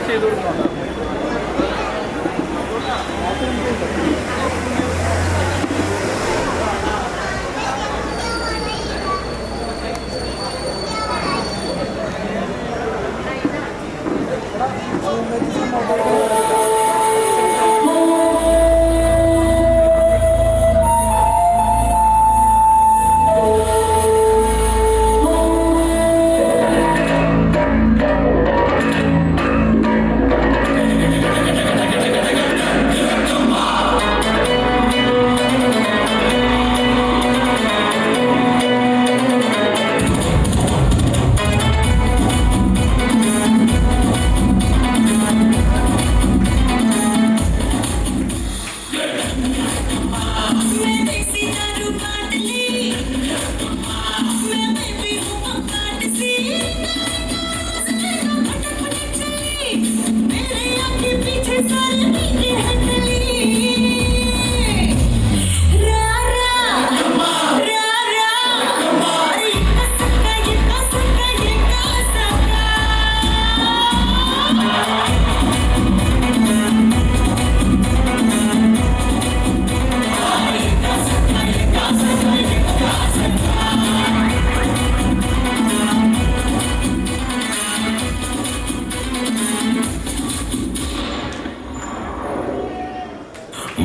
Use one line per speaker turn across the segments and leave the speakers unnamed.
ചെയ്ത് കൊടുക്കണം.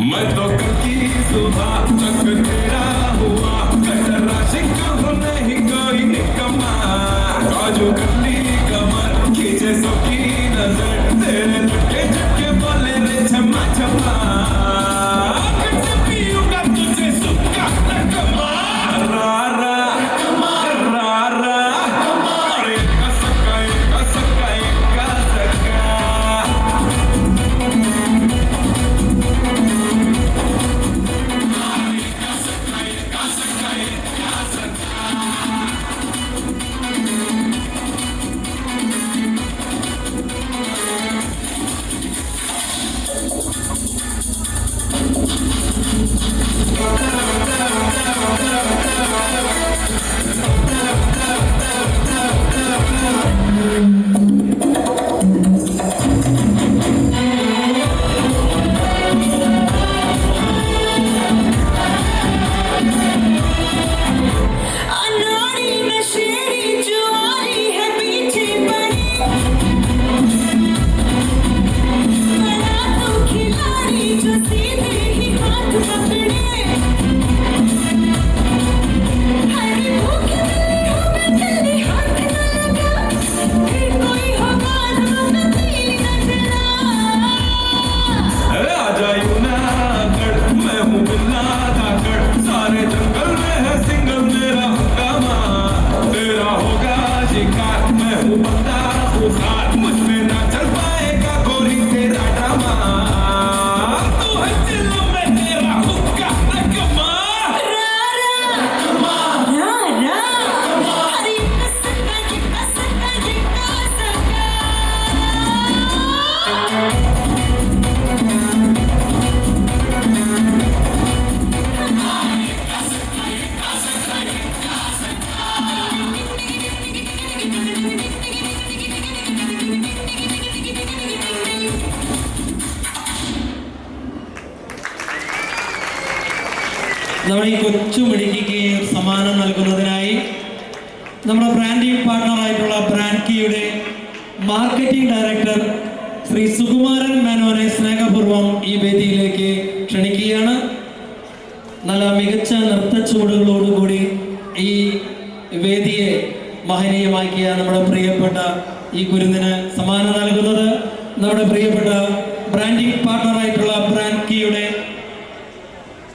मैं तो कभी सुबह तक तेरा हुआ कटरा शिकवा नहीं कोई निकम्मा काजू कतली कमर खींचे सबकी नजर तेरे लटके झटके बोले रे छम्मा छम्मा कैसे पीऊंगा तुझे सुक्का नकमा रा रा रा रा अरे का सक्का
നമ്മുടെ ഈ കൊച്ചു മിടുക്കിക്ക് സമ്മാനം നൽകുന്നതിനായി നമ്മുടെ ബ്രാൻഡിംഗ് പാർട്ണറായിട്ടുള്ള ബ്രാൻഡ്കിയുടെ മാർക്കറ്റിംഗ് ഡയറക്ടർ ശ്രീ സുകുമാരൻ മേനോനെ സ്നേഹപൂർവ്വം ഈ വേദിയിലേക്ക് ക്ഷണിക്കുകയാണ്. നല്ല മികച്ച നൃത്ത ചുവടുകളോടുകൂടി ഈ വേദിയെ മഹനീയമാക്കിയ നമ്മുടെ പ്രിയപ്പെട്ട ഈ ഗുരുവിന് സമ്മാനം നൽകുന്നത് നമ്മുടെ പ്രിയപ്പെട്ട ബ്രാൻഡിംഗ് പാർട്ണറായിട്ടുള്ള ബ്രാൻഡ്കിയുടെ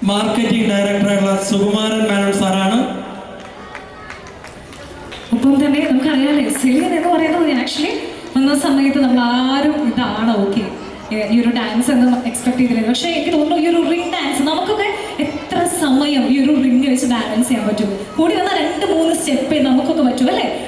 മാർക്കറ്റിംഗ് ഡയറക്ടറായിട്ടുള്ള സുകുമാരൻ മേനോൻ സാറാണ്.
ഒപ്പം തന്നെ നമുക്കറിയാലേ സെലിൻ എന്ന് പറയുന്നത് ആക്ച്വലി വന്ന സമയത്ത് നമ്മൾ ആരും ഇതാണ് ഓക്കെ ഈ ഒരു ഡാൻസ് എന്ന് എക്സ്പെക്ട് ചെയ്തില്ല. പക്ഷേ എനിക്ക് തോന്നുന്നു ഈ ഒരു റിംഗ് ഡാൻസ് നമുക്കൊക്കെ എത്ര സമയം ഈ ഒരു റിംഗ് വെച്ച് ബാലൻസ് ചെയ്യാൻ പറ്റും. കൂടി വന്നാൽ 2-3 സ്റ്റെപ്പേ നമുക്കൊക്കെ പറ്റും അല്ലേ?